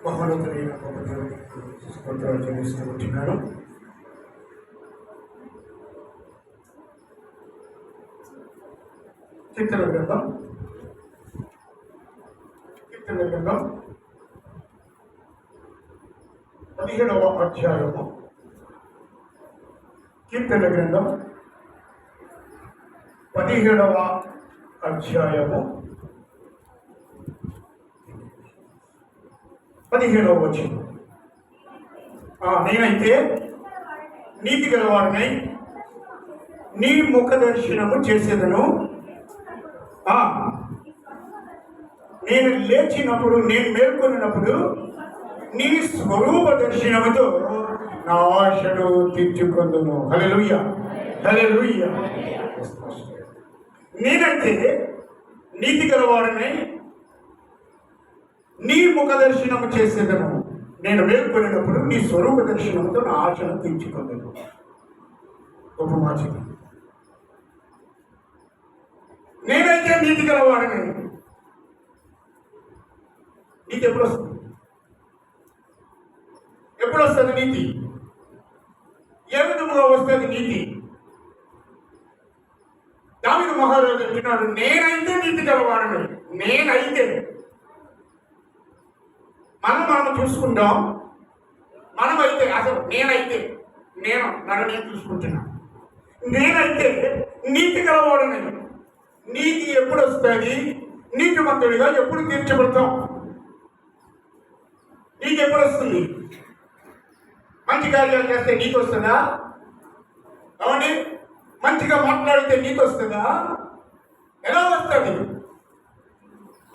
మహోన్నతుడైన గొప్ప దేవునికి స్తోత్రాలు చెల్లిస్తూ ఉంటున్నాను. కీర్తన గ్రంథం 17వ అధ్యాయము. కీర్తన గ్రంథం 17వ అధ్యాయము 17వ వచనం. నేనైతే నీతి గలవాడినై నీ ముఖ దర్శనము చేసేదను. నేను లేచినప్పుడు, నేను మేల్కొన్నప్పుడు నీ స్వరూప దర్శనముతో నా ఆశను తీర్చుకొందును. హల్లెలూయా, హల్లెలూయా. నేనైతే నీతి గలవాడనై నీ ముఖ దర్శనము చేసేదను. నేను మేల్కొన్నప్పుడు నీ స్వరూప దర్శనముతో నా ఆశను తీర్చుకొందును. గొప్ప మాట. నేనైతే నీతి గలవాడనై. నీతి ఎప్పుడు వస్తుంది? ఎప్పుడు వస్తుంది నీతి? ఏ విధముగా వస్తుంది నీతి? దావీదు మహారాజు అంటున్నాడు, నేనైతే నీతి గలవాడనై. నేనైతే మనం చూసుకుంటాం. మనమైతే అసలు నన్ను నేను చూసుకుంటున్నా. నేనైతే నీతి గలవాడనై. నీతి ఎప్పుడు వస్తుంది? నీతిమంతుడిగా ఎప్పుడు తీర్చబడతాం? నీతి ఎప్పుడు వస్తుంది? మంచి కార్యాలు చేస్తే నీతి వస్తుందా? అవునండి. మంచిగా మాట్లాడితే నీతి వస్తుందా? ఎలా వస్తుంది?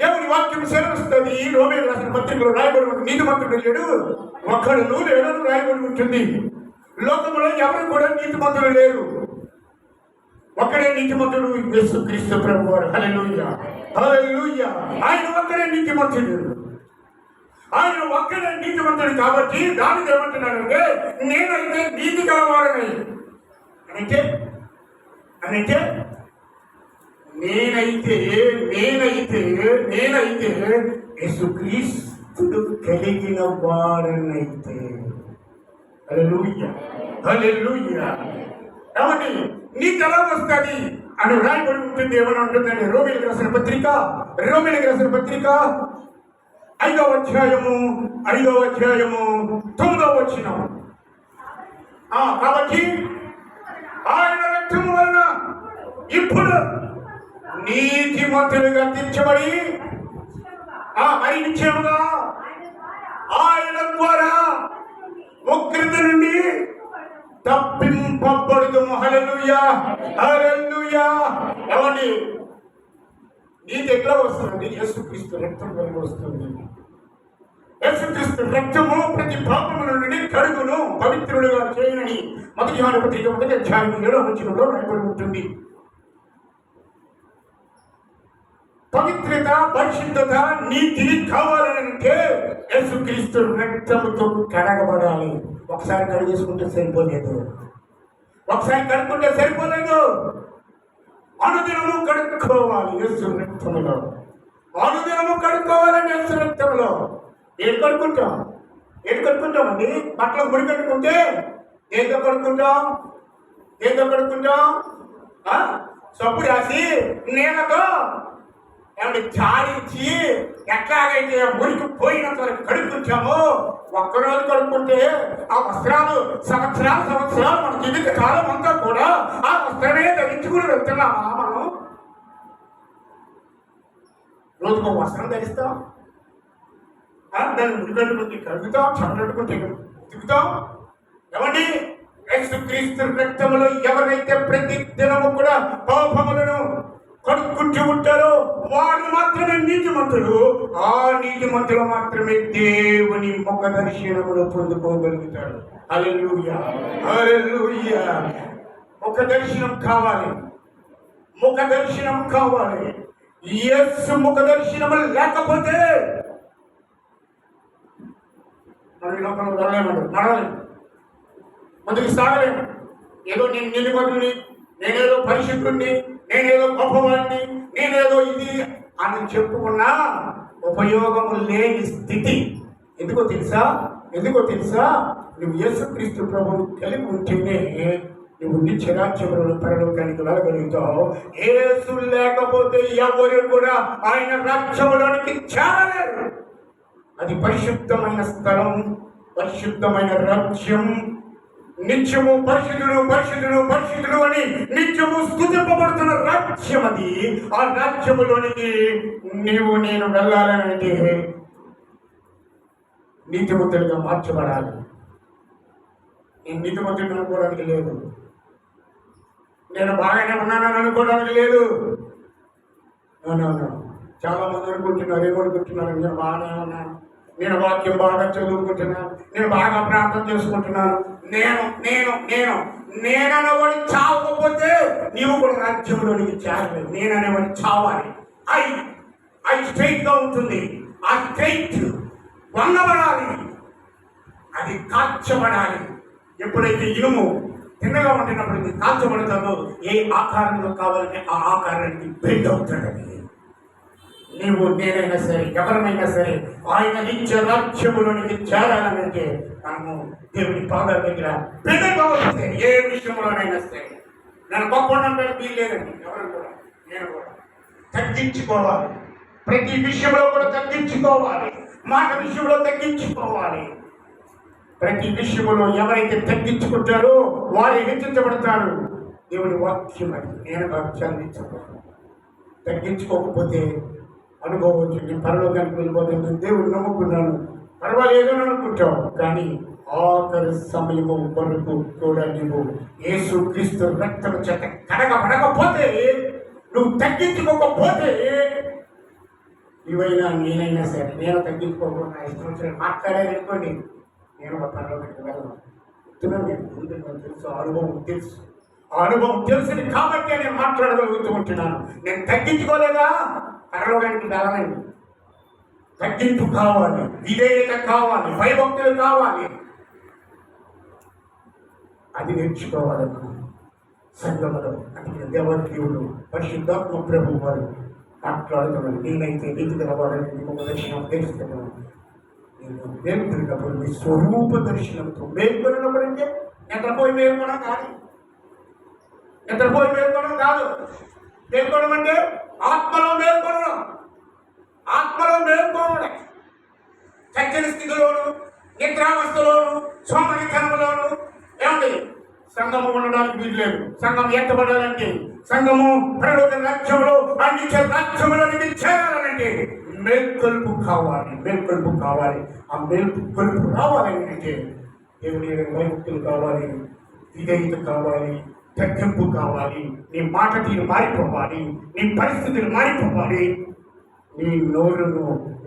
దేవుని వాక్యం సెలవిస్తుంది. రోమేయులకు రాసిన పత్రికలో రాయబడి ఉంటుంది, నీతిమంతుడు లేడు ఒక్కడును లేడని రాయబడి ఉంటుంది. లోకంలో ఎవరు కూడా నీతిమంతులు లేరు. ఒక్కడే నీతిమంతుడు, యేసుక్రీస్తు ప్రభువారు. హల్లెలూయా, హల్లెలూయా. ఆయన ఒక్కడే నీతిమంతుడు. ఆయన ఒక్కడే నీతిమంతుడు. కాబట్టి దానికి ఏమంటున్నాడంటే, నేనైతే నీతి గలవాడనై. అంటే నేనైతే యేసుక్రీస్తుడు కలిగిన వాడనైతే. హల్లెలూయా, హల్లెలూయా. కాబట్టి నీకు ఎలా వస్తుంది అని రాయబడి ఉంటుంది. ఏమని ఉంటుందండి? రోమేయులకు రాసిన పత్రిక 5వ అధ్యాయము 9వ వచనం. కాబట్టి ఆయన రక్తము వలన ఇప్పుడు నీతిమంతులుగా తీర్చబడి మరి నిశ్చయముగా ఆయన ద్వారా ఉగ్రత నుండి తప్పింపబడుదుము. హల్లెలూయా, హల్లెలూయా. ఏమండి? నీతి ఎట్లా వస్తుంది? యేసుక్రీస్తు రక్తం వల్ల వస్తుంది. యేసుక్రీస్తు రక్తము ప్రతి పాపము నుండి కడుగును, పవిత్రులుగా చేయనని మొదటి యోహాను పత్రిక 1వ అధ్యాయం 7వ వచనంలో రాయబడి ఉంటుంది. పవిత్రత, పరిశుద్ధత, నీతి కావాలంటే యేసుక్రీస్తు రక్తముతో కడగబడాలి. ఒకసారి కడిగేసుకుంటే సరిపోలేదు. అనుదినము కడుక్కోవాలి యేసు రక్తములో. అనుదినము కడుక్కోవాలని యేసు రక్తములో. ఏం కడుక్కుంటామండి? బట్టలు ముడి కట్టుకుంటే ఏందో కడుక్కుంటాం. సబ్బు రాసి నీళ్ళతో ఏమంటే జాడించి ఎట్లాగైతే మురికి పోయినంత వరకు కడుక్కుంటామో, ఒక్కరోజు కడుక్కుంటే ఆ వస్త్రాలు సంవత్సరాలు మన జీవిత కాలం అంతా కూడా ఆ వస్త్రమే ధరించుకుని వెళ్తున్నామా? మనం రోజుకు వస్త్రం ధరిస్తాం, దాన్ని ముడిపెట్టుకుంటే కడుగుతాం, చెమటట్టుకుంటే తిరుగుతాం. ఏమండి? యేసుక్రీస్తు రక్తములో ఎవరైతే ప్రతి దినము కూడా పాపములను కడుక్కుంటూ ఉంటారో వారు మాత్రమే నీతిమంతులు. ఆ నీతిమంతులు మాత్రమే దేవుని ముఖ దర్శనములు పొందుకోగలుగుతారు. హల్లెలూయా, హల్లెలూయా. ముఖ దర్శనం కావాలి. యేసు ముఖ దర్శనము లేకపోతే మనం లోకంలో నడవలేము, ముందుకు సాగలేము. ఏదో నేను నీతిమంతుడిని, నేనేదో పరిశుద్ధుడిని, నేనేదో గొప్పవాడిని, నేనేదో ఇది అని చెప్పుకున్నా ఉపయోగము లేని స్థితి. ఎందుకో తెలుసా? ఎందుకో తెలుసా? నువ్వు యేసుక్రీస్తు ప్రభువుని కలిగి ఉంటేనే నువ్వు నిత్య రాజ్యంలో పరలోకానికి వెళ్ళగలుగుతావు. యేసు లేకపోతే ఎవరు కూడా ఆయన రాజ్యంలోనికి చేరలేరు. అది పరిశుద్ధమైన స్థలం, పరిశుద్ధమైన రాజ్యం. నిత్యము పరిశుద్ధుడు పరిశుద్ధుడు పరిశుద్ధుడు అని నిత్యము స్తుతింపబడుతున్న రాజ్యం అది. ఆ రాజ్యములోనికి నేను వెళ్ళాలంటే నీతిమంతుడిగా మార్చబడాలి. నేను నీతిమంతుడిని అనుకోవడానికి లేదు, నేను బాగానే ఉన్నానని అనుకోవడానికి లేదు. చాలా మంది అనుకుంటున్నారు, ఏమనుకుంటున్నారు? నేను బాగానే ఉన్నాను, నేను వాక్యం బాగా చదువుకుంటున్నాను, నేను బాగా ప్రార్థన చేసుకుంటున్నాను. నేను నేను నేను నేననేవాడి చావకపోతే నీవు కూడా రాజ్యంలోనికి చేరలేదు. నేననేవాడి చావాలి. ఐ స్ట్రైట్ గా ఉంటుంది. ఆ స్ట్రైట్ వంగబడాలి, అది కాల్చబడాలి. ఎప్పుడైతే ఇనుము తిన్నగా ఉండినప్పుడు ఇది కాల్చబడుతుందో ఏ ఆకారంలో కావాలంటే ఆ ఆకారానికి బెండ్ అవుతాడని. నీవు నేనైనా సరే ఎవరినైనా సరే ఆయన నిత్య రాజ్యములోనికి చేరాలంటే మనము దేవుని పాదాల దగ్గర బెండ్ కావాల్సిందే. ఏ విషయంలోనైనా సరే నేను గొప్ప వీల్లేదండి. ఎవరు కూడా నేను కూడా తగ్గించుకోవాలి. ప్రతి విషయంలో కూడా తగ్గించుకోవాలి. మాట విషయంలో తగ్గించుకోవాలి. ప్రతి విషయంలో ఎవరైతే తగ్గించుకుంటారో వారు హెచ్చించబడతారు. దేవుని వాక్యం అది. నేను చదివించబడతాను. తగ్గించుకోకపోతే అనుకోవచ్చు, నేను పరలోకానికి వెళ్ళిపోతాను, నేను దేవుడు నమ్ముకున్నాను, పర్వాలేదు అని అనుకుంటావు. కానీ ఆఖరి సమయము వరకు కూడా నువ్వు యేసుక్రీస్తు రక్తం చేత కడగబడకపోతే, నువ్వు తగ్గించుకోకపోతే, ఇవైనా నేనైనా సరే నేను తగ్గించుకోకుండా ఇష్టం వచ్చిన మాట్లాడాలనుకోండి, నేను ఒక పరలోకానికి వెళ్ళను. నేను తెలుసు, అనుభవం తెలుసుని కాబట్టి నేను మాట్లాడగలుగుతూ ఉంటున్నాను. నేను తగ్గించుకోలేదా? పరలోకానికి వెళ్ళనండి. తగ్గింపు కావాలి, విధేయత కావాలి, భయభక్తులు కావాలి. అది నేర్చుకోవాలన్నా సంఘంలో అంటే దేవదేవుడు పరిశుద్ధాత్మ ప్రభు వారు మాట్లాడుతున్నాను. నేనైతే నీతి తెలవాలని మీకు దర్శనం తెలుస్తున్నాను. నేను మేల్కొన్నప్పుడు మీ స్వరూప దర్శనంతో మేల్కొన్నప్పుడు అంటే నిద్రపోయి మేల్కొనడం కాదు. నిద్రపోయి మేల్కొనడం కాదు. మేల్కొనడం అంటే ఆత్మలో మేల్కొనడం. ఆత్మలో మేల్కోవడం. చచ్చని స్థితిలోను, నిద్రావస్థలోను, సోమరితనంలోను ఏమండి సంఘము ఉండడానికి వీలు లేదు. సంఘం ఎత్తబడాలంటే, సంఘము పరలోక రాజ్యంలో అందించే రాజ్యంలోనికి చేరాలంటే మేల్కొల్పు కావాలి. మేల్కొల్పు కావాలి. ఆ మేల్కొల్పు రావాలని అంటే దేవుని వైముక్తులు కావాలి, విధేయత కావాలి, తగ్గింపు కావాలి. నీ మాట తీరు మారిపోవాలి, నీ పరిస్థితులు మారిపోవాలి. నీ నోరును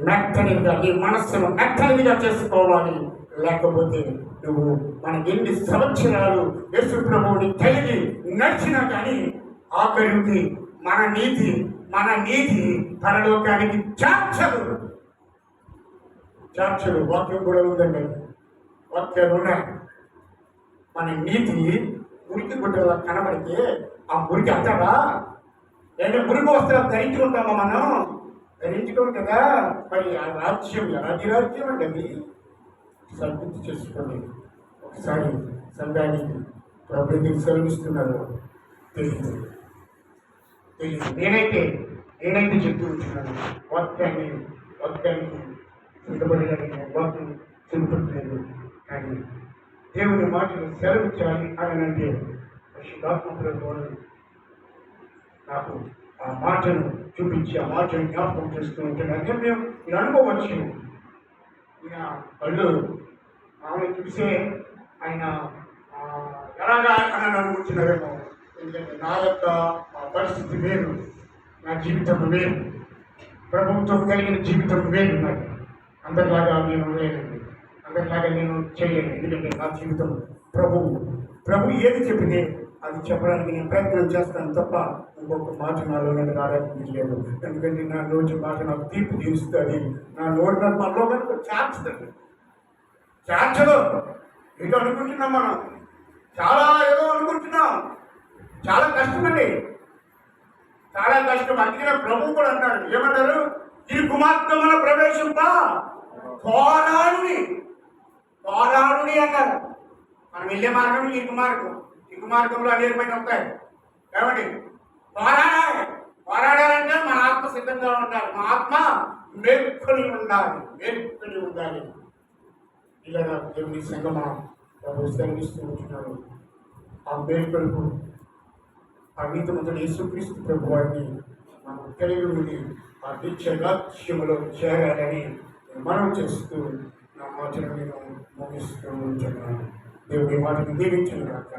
మెత్తనిగా, నీ మనస్సును మెత్తనిగా చేసుకోవాలి. లేకపోతే నువ్వు మన ఎన్ని సంవత్సరాలు యేసు ప్రభువుని కలిగి నడిచినా కానీ ఆఖరికి మన నీతి పరలోకానికి చేర్చదు. వాక్యం కూడా ఉందండి, వాక్యాలు ఉన్నాయి. మన నీతి మురికి గుడ్డలా కనబడితే ఆ మురికి అంటారా? అంటే మురికి వస్త్రాలు ధరించుకుంటామా? మనం ధరించుకోం కదా. మరి ఆ రాజ్యం ఎలాంటి రాజ్యం అండి? అది సంతృప్తి చేసుకోండి. ఒకసారి సంఘానికి ప్రభుత్వం సెలవిస్తున్నారు. తెలియదు. నేనైతే చెప్తూ ఉంటున్నాను. వాక్యానికి సిద్ధపడడానికి వాక్యం చెబుతుంటలేదు. కానీ దేవుని మాటలు సెలవించాలి అని అంటే పరిశుద్ధాత్మ నాకు ఆ మాటను చూపించి ఆ మాటను జ్ఞాపకం చేస్తూ ఉంటాను. అంటే మీరు అనుకోవచ్చు, ఈయన కళ్ళు ఆమె చూసే ఆయన ఎలాగా అని అనుకుంటున్నారేమో. ఎందుకంటే నా యొక్క పరిస్థితి వేరు, నా జీవితం వేరు, ప్రభుత్వం కలిగిన జీవితం వేరు. నాకు అందరిలాగా నేను లేనండి, అందరిలాగా నేను చేయలేను. ఎందుకంటే నా జీవితం ప్రభు ఏది చెప్పితే అది చెప్పడానికి నేను ప్రయత్నం చేస్తాను తప్ప ఇంకొక మాట నాలో నేను రావడానికి లేదు. ఎందుకంటే నా నోటి మాట నాకు తీర్పు తీరుస్తుంది. నా నోటి నాకు మనలో కనుక చేర్చదు. ఏదో అనుకుంటున్నాం మనం, చాలా ఏదో అనుకుంటున్నాం. చాలా కష్టమండి, చాలా కష్టం. అందుకనే ప్రభు కూడా అంటారు, ఏమంటారు? ఈ కుమార్తె మన ప్రవేశింప పోరాడుడి పోరాడుడి అన్నారు. మనం వెళ్ళే మార్గం ఇరుకు మార్గంలో అనేకమైన ఉంటాయి కాబట్టి పోరాడాలంటే మన ఆత్మ సిద్ధంగా ఉండాలి. మన ఆత్మ మేల్కొని ఉండాలి. ఇలా దేవుని సంగమా శ్రమిస్తూ ఉంటున్నాడు. ఆ మేల్కొలుపు ఆ నీతిమంతుడు యేసుక్రీస్తు ప్రభు వారిని మనం కలిగి ఉండి ఆ నిత్య రాజ్యములో చేరాలని మనం చేస్తూ నా మాటను నేను ముగిస్తూ ఉంటున్నాను. దేవుడి మాటను దీవించిన కాక.